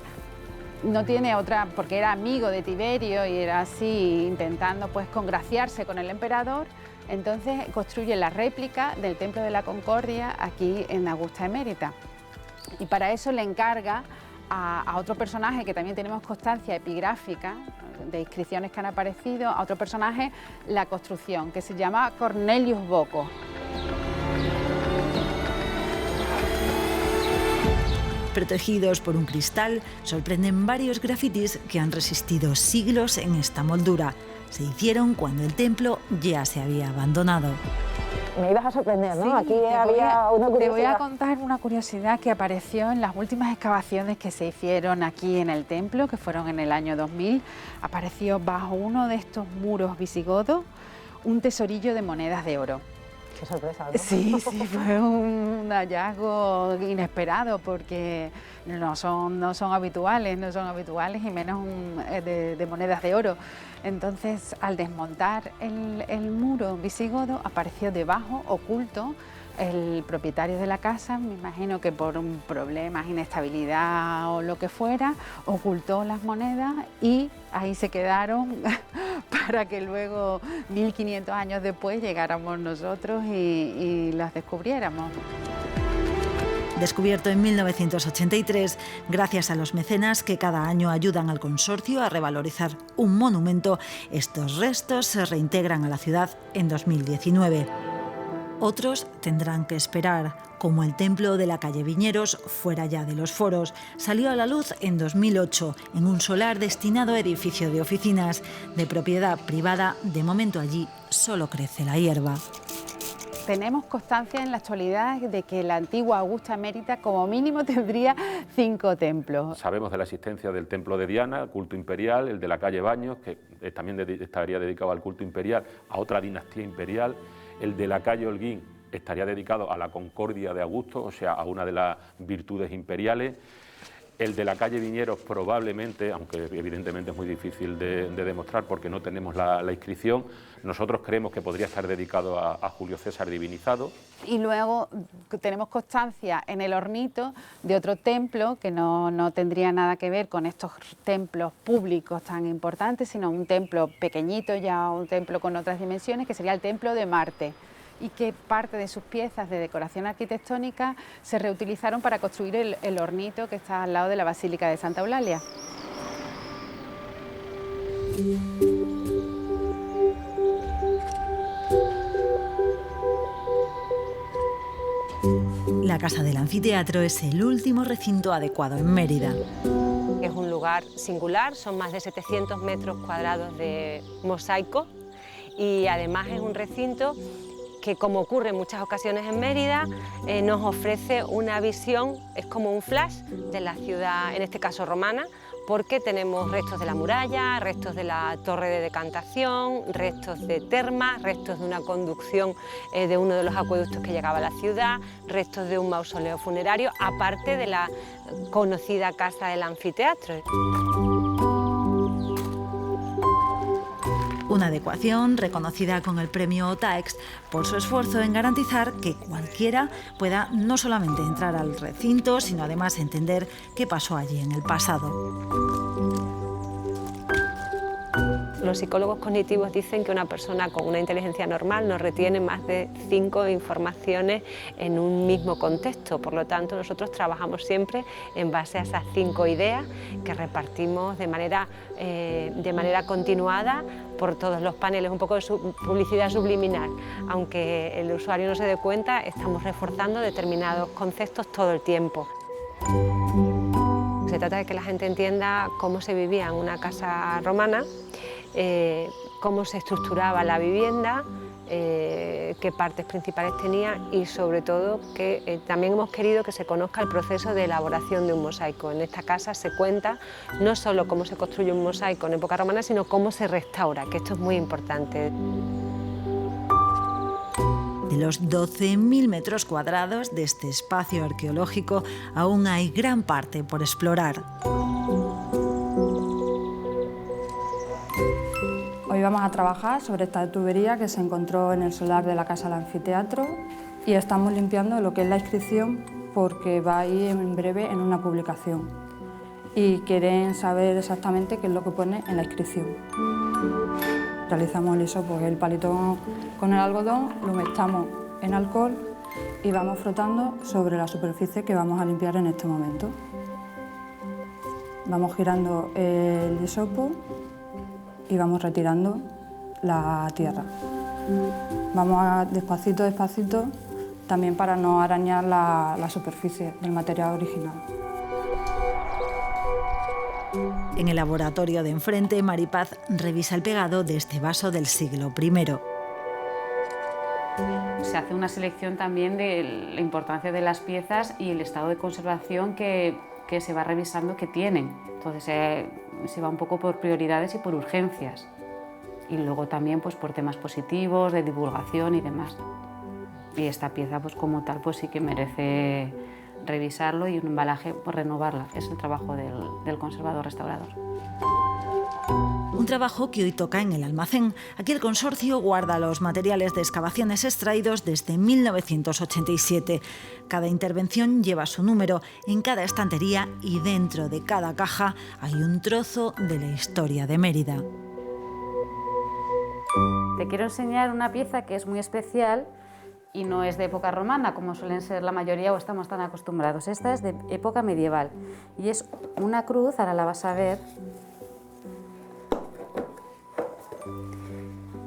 no tiene otra, porque era amigo de Tiberio y era así, intentando pues congraciarse con el emperador, entonces construye la réplica del Templo de la Concordia aquí en Augusta Emérita. Y para eso le encarga a otro personaje que también tenemos constancia epigráfica de inscripciones que han aparecido, a otro personaje la construcción, que se llama Cornelius Boco. Protegidos por un cristal, sorprenden varios grafitis que han resistido siglos en esta moldura. Se hicieron cuando el templo ya se había abandonado. Me ibas a sorprender, ¿no? Sí, Aquí había una curiosidad. Te voy a contar una curiosidad que apareció en las últimas excavaciones que se hicieron aquí en el templo, que fueron en el año 2000. Apareció bajo uno de estos muros visigodos un tesorillo de monedas de oro. Qué sorpresa, ¿no? Sí, fue un hallazgo inesperado porque no son habituales y menos de monedas de oro. Entonces, al desmontar el muro visigodo, apareció debajo, oculto, el propietario de la casa, me imagino que por problemas, inestabilidad o lo que fuera, ocultó las monedas y ahí se quedaron para que luego, 1500 años después, llegáramos nosotros y las descubriéramos. Descubierto en 1983, gracias a los mecenas que cada año ayudan al consorcio a revalorizar un monumento, estos restos se reintegran a la ciudad en 2019. Otros tendrán que esperar, como el templo de la calle Viñeros, fuera ya de los foros. Salió a la luz en 2008 en un solar destinado a edificio de oficinas. De propiedad privada, de momento allí solo crece la hierba. tenemos constancia en la actualidad de que la antigua Augusta Emérita como mínimo tendría 5 templos. Sabemos de la existencia del templo de Diana, el culto imperial, el de la calle Baños, que también estaría dedicado al culto imperial, a otra dinastía imperial, el de la calle Holguín estaría dedicado a la concordia de Augusto, o sea, a una de las virtudes imperiales. El de la calle Viñeros probablemente, aunque evidentemente es muy difícil de demostrar porque no tenemos la inscripción, nosotros creemos que podría estar dedicado a Julio César divinizado. Y luego tenemos constancia en el Hornito de otro templo que no tendría nada que ver con estos templos públicos tan importantes, sino un templo pequeñito, ya un templo con otras dimensiones, que sería el templo de Marte, y que parte de sus piezas de decoración arquitectónica se reutilizaron para construir el Hornito que está al lado de la Basílica de Santa Eulalia. La Casa del Anfiteatro es el último recinto adecuado en Mérida. Es un lugar singular, son más de 700 metros cuadrados de mosaico y además es un recinto que, como ocurre en muchas ocasiones en Mérida, nos ofrece una visión, es como un flash de la ciudad, en este caso romana, porque tenemos restos de la muralla, restos de la torre de decantación, restos de termas, restos de una conducción de uno de los acueductos que llegaba a la ciudad, restos de un mausoleo funerario, aparte de la conocida Casa del Anfiteatro. Una adecuación reconocida con el premio OTAEX por su esfuerzo en garantizar que cualquiera pueda no solamente entrar al recinto, sino además entender qué pasó allí en el pasado. Los psicólogos cognitivos dicen que una persona con una inteligencia normal no retiene más de 5 informaciones en un mismo contexto. Por lo tanto, nosotros trabajamos siempre en base a esas 5 ideas que repartimos de manera continuada por todos los paneles, un poco de publicidad subliminal. Aunque el usuario no se dé cuenta, estamos reforzando determinados conceptos todo el tiempo. Se trata de que la gente entienda cómo se vivía en una casa romana, cómo se estructuraba la vivienda, qué partes principales tenía y sobre todo que también hemos querido que se conozca el proceso de elaboración de un mosaico. En esta casa se cuenta no solo cómo se construye un mosaico en época romana, sino cómo se restaura, que esto es muy importante. De los 12.000 metros cuadrados de este espacio arqueológico, aún hay gran parte por explorar. Hoy vamos a trabajar sobre esta tubería que se encontró en el solar de la Casa del Anfiteatro y estamos limpiando lo que es la inscripción porque va a ir en breve en una publicación y quieren saber exactamente qué es lo que pone en la inscripción. Realizamos el hisopo, que es el palito con el algodón, lo mezclamos en alcohol y vamos frotando sobre la superficie que vamos a limpiar en este momento. Vamos girando el hisopo y vamos retirando la tierra. Vamos despacito, despacito, también para no arañar la superficie del material original. En el laboratorio de enfrente, Maripaz revisa el pegado de este vaso del siglo I. Se hace una selección también de la importancia de las piezas y el estado de conservación que se va revisando que tienen. Entonces se va un poco por prioridades y por urgencias. Y luego también pues, por temas positivos, de divulgación y demás. Y esta pieza pues, como tal pues, sí que merece revisarlo y un embalaje, pues, renovarla. Es el trabajo del conservador restaurador. Un trabajo que hoy toca en el almacén. Aquí el consorcio guarda los materiales de excavaciones extraídos desde 1987. Cada intervención lleva su número en cada estantería y dentro de cada caja hay un trozo de la historia de Mérida. Te quiero enseñar una pieza que es muy especial y no es de época romana, como suelen ser la mayoría o estamos tan acostumbrados. Esta es de época medieval y es una cruz, ahora la vas a ver.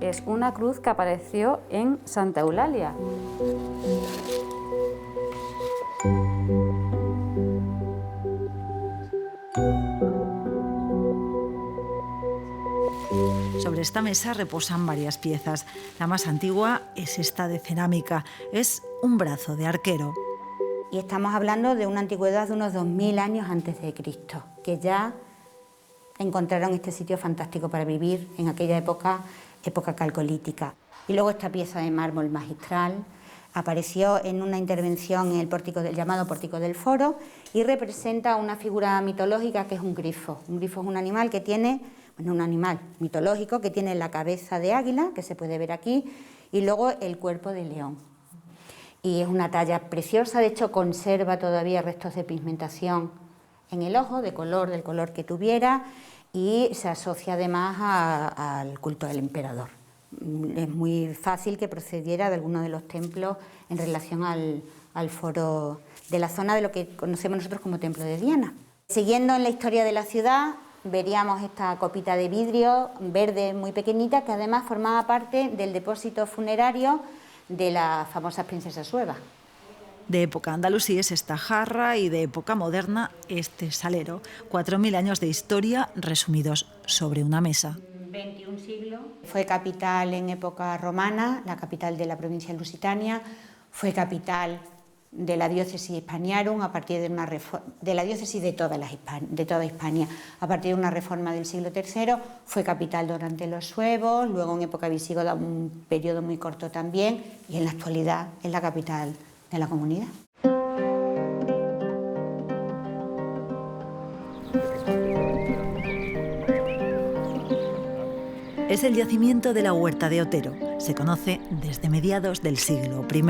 Es una cruz que apareció en Santa Eulalia. Sobre Sobre esta mesa reposan varias piezas. La más antigua es esta de cerámica. Es un brazo de arquero. Y estamos hablando de una antigüedad de unos 2000 años antes de Cristo, que ya encontraron este sitio fantástico para vivir en aquella época calcolítica. Y luego esta pieza de mármol magistral apareció en una intervención en el pórtico llamado Pórtico del Foro y representa una figura mitológica que es un grifo. Un grifo es un animal que tiene, un animal mitológico que tiene la cabeza de águila, que se puede ver aquí, y luego el cuerpo de león. Y es una talla preciosa, de hecho conserva todavía restos de pigmentación en el ojo, del color que tuviera, y se asocia además al culto del emperador. Es muy fácil que procediera de alguno de los templos en relación al foro de la zona de lo que conocemos nosotros como Templo de Diana. Siguiendo en la historia de la ciudad, veríamos esta copita de vidrio verde muy pequeñita que además formaba parte del depósito funerario de las famosas princesas suevas. De época andalusí es esta jarra y de época moderna este salero. 4000 años de historia resumidos sobre una mesa. 21 siglos. Fue capital en época romana, la capital de la provincia lusitania, fue capital de la diócesis Hispaniarum a partir de la diócesis de toda Hispania, a partir de una reforma del siglo III, fue capital durante los suevos, luego en época visigoda un periodo muy corto también, y en la actualidad es la capital de la comunidad. Es el yacimiento de la Huerta de Otero. Se conoce desde mediados del siglo I.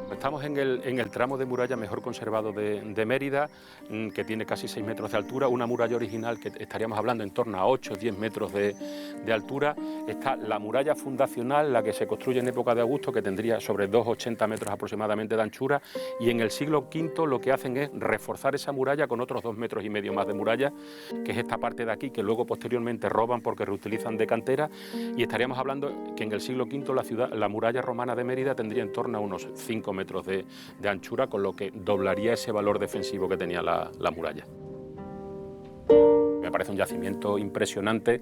Estamos en el tramo de muralla mejor conservado de Mérida, que tiene casi 6 metros de altura, una muralla original que estaríamos hablando en torno a 8 o 10 metros de altura. Está la muralla fundacional, la que se construye en época de Augusto, que tendría sobre 2,80 metros aproximadamente de anchura, y en el siglo V lo que hacen es reforzar esa muralla con otros 2,5 metros más de muralla, que es esta parte de aquí, que luego posteriormente roban porque reutilizan de cantera, y estaríamos hablando que en el siglo V la muralla romana de Mérida tendría en torno a unos 5 metros de anchura, con lo que doblaría ese valor defensivo que tenía la muralla. Me parece un yacimiento impresionante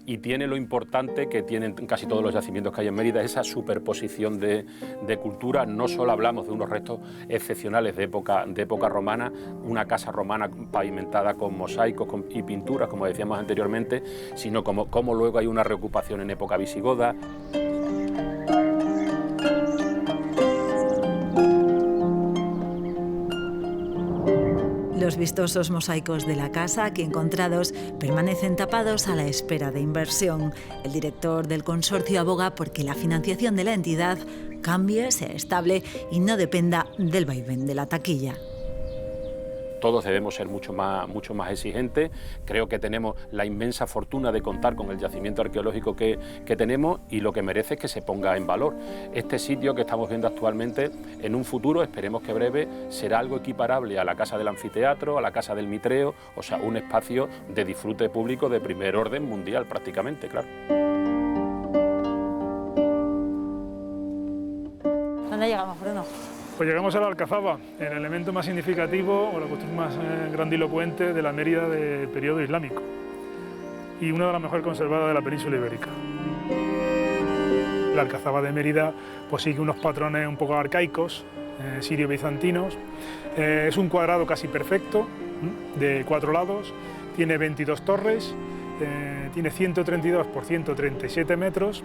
y tiene lo importante que tienen casi todos los yacimientos que hay en Mérida, esa superposición de cultura. No solo hablamos de unos restos excepcionales de época romana, una casa romana pavimentada con mosaicos y pinturas, como decíamos anteriormente, sino como luego hay una reocupación en época visigoda. Los vistosos mosaicos de la casa aquí encontrados permanecen tapados a la espera de inversión. El director del consorcio aboga porque la financiación de la entidad cambie, sea estable y no dependa del vaivén de la taquilla. Todos debemos ser mucho más exigentes. Creo que tenemos la inmensa fortuna de contar con el yacimiento arqueológico que tenemos, y lo que merece es que se ponga en valor. Este sitio que estamos viendo actualmente, en un futuro, esperemos que breve, será algo equiparable a la Casa del Anfiteatro, a la Casa del Mitreo, o sea, un espacio de disfrute público de primer orden mundial prácticamente, claro. ¿Dónde llegamos, Bruno? Pues llegamos a la Alcazaba, el elemento más significativo o la construcción más grandilocuente de la Mérida del periodo islámico y una de las mejor conservadas de la península ibérica. La Alcazaba de Mérida pues sigue unos patrones un poco arcaicos, sirio-bizantinos. Es un cuadrado casi perfecto, de 4 lados, tiene 22 torres, tiene 132 por 137 metros.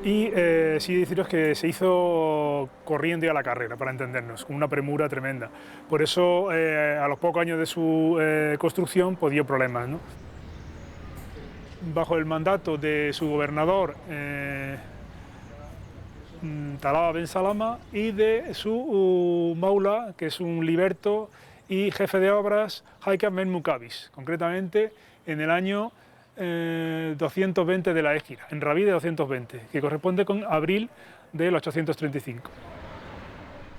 Y sí deciros que se hizo corriendo y a la carrera, para entendernos, con una premura tremenda. Por eso, a los pocos años de su construcción, pues dio problemas, ¿no? Bajo el mandato de su gobernador, Talaba Ben Salama, y de su maula, que es un liberto y jefe de obras, Haikam Ben Mukabis, concretamente en el año 220 de la Égira, en Rabí de 220, que corresponde con abril del 835.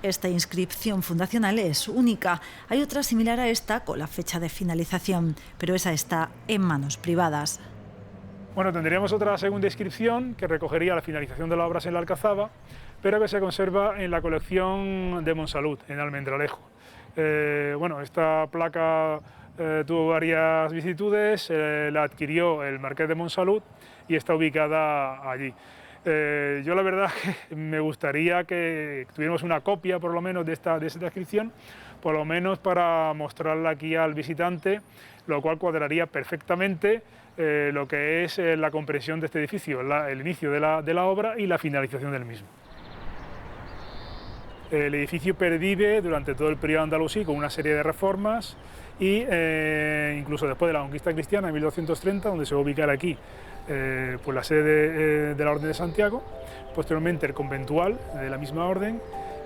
Esta inscripción fundacional es única. Hay otra similar a esta con la fecha de finalización, pero esa está en manos privadas. Bueno, tendríamos otra segunda inscripción que recogería la finalización de las obras en la Alcazaba, pero que se conserva en la colección de Monsalud, en Almendralejo. Bueno, esta placa tuvo varias vicisitudes, la adquirió el Marqués de Montsalud y está ubicada allí. Yo la verdad que me gustaría que tuviéramos una copia por lo menos de esta inscripción, por lo menos para mostrarla aquí al visitante, lo cual cuadraría perfectamente lo que es la comprensión de este edificio, el inicio de la obra y la finalización del mismo. El edificio pervive durante todo el periodo andalusí con una serie de reformas y incluso después de la conquista cristiana en 1230, donde se va a ubicar aquí pues la sede de la Orden de Santiago, posteriormente el conventual de la misma orden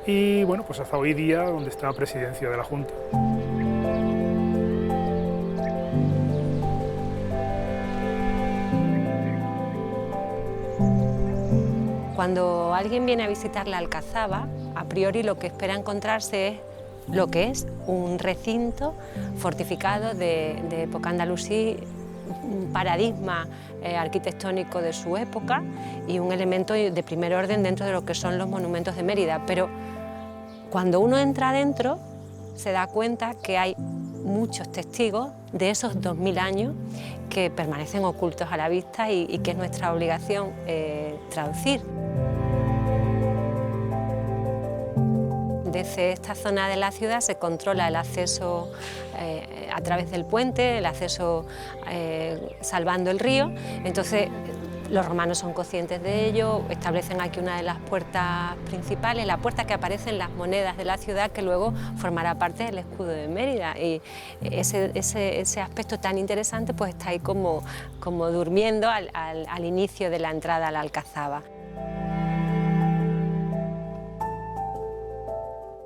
y bueno, pues hasta hoy día donde está la presidencia de la Junta. Cuando alguien viene a visitar la Alcazaba, a priori lo que espera encontrarse es lo que es un recinto fortificado de época andalusí, un paradigma arquitectónico de su época y un elemento de primer orden dentro de lo que son los monumentos de Mérida. Pero cuando uno entra adentro se da cuenta que hay muchos testigos de esos 2000 años que permanecen ocultos a la vista y que es nuestra obligación traducir. Desde esta zona de la ciudad se controla el acceso a través del puente, el acceso salvando el río. Entonces, los romanos son conscientes de ello, establecen aquí una de las puertas principales, la puerta que aparece en las monedas de la ciudad, que luego formará parte del escudo de Mérida. Y ese aspecto tan interesante pues está ahí como durmiendo al inicio de la entrada a la Alcazaba.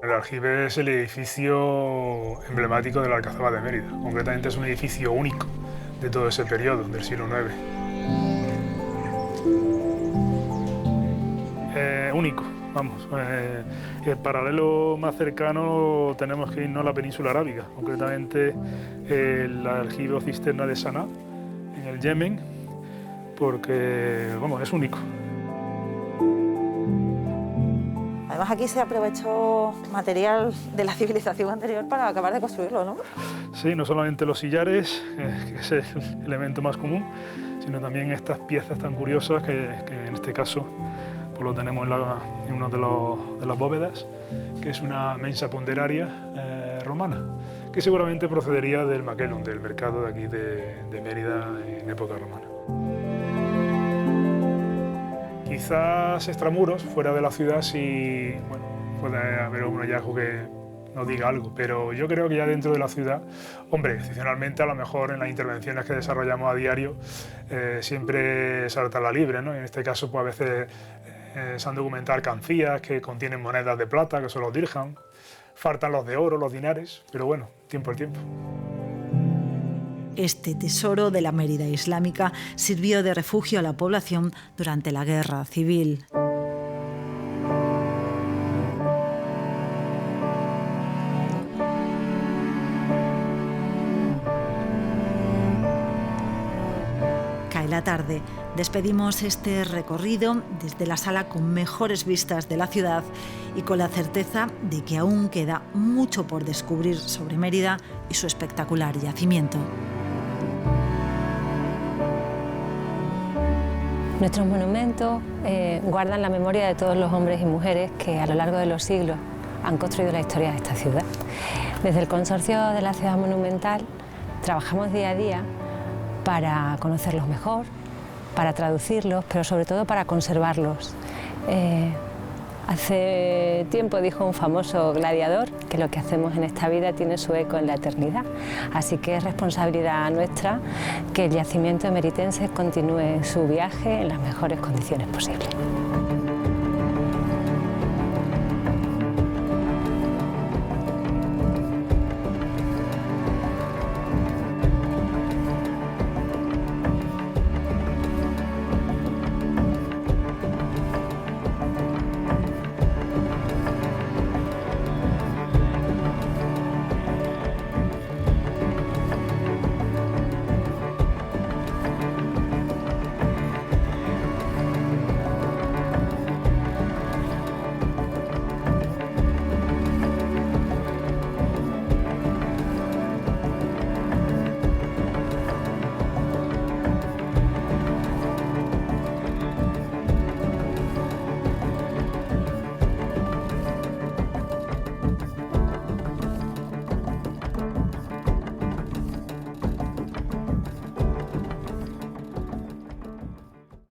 El aljibe es el edificio emblemático de la Alcazaba de Mérida. Concretamente es un edificio único de todo ese periodo, del siglo IX. Único, vamos. El paralelo más cercano tenemos que irnos a la península arábiga, concretamente el aljibe o cisterna de Saná, en el Yemen, porque vamos, es único. Además aquí se aprovechó material de la civilización anterior para acabar de construirlo, ¿no? Sí, no solamente los sillares, que es el elemento más común, sino también estas piezas tan curiosas que en este caso pues lo tenemos en una de las bóvedas, que es una mensa ponderaria romana, que seguramente procedería del Maquelon, del mercado de aquí de Mérida en época romana. Quizás extramuros, fuera de la ciudad, sí, bueno, puede haber un hallazgo que nos diga algo, pero yo creo que ya dentro de la ciudad, hombre, excepcionalmente a lo mejor en las intervenciones que desarrollamos a diario, siempre salta la libre, ¿no? En este caso, pues a veces se han documentado alcancías que contienen monedas de plata, que son los dirham, faltan los de oro, los dinares, pero bueno, tiempo al tiempo. Este tesoro de la Mérida islámica sirvió de refugio a la población durante la Guerra Civil. Cae la tarde. Despedimos este recorrido desde la sala con mejores vistas de la ciudad y con la certeza de que aún queda mucho por descubrir sobre Mérida y su espectacular yacimiento. Nuestros monumentos guardan la memoria de todos los hombres y mujeres que a lo largo de los siglos han construido la historia de esta ciudad. Desde el Consorcio de la Ciudad Monumental trabajamos día a día para conocerlos mejor, para traducirlos, pero sobre todo para conservarlos. Hace tiempo dijo un famoso gladiador que lo que hacemos en esta vida tiene su eco en la eternidad, así que es responsabilidad nuestra que el yacimiento emeritense continúe su viaje en las mejores condiciones posibles.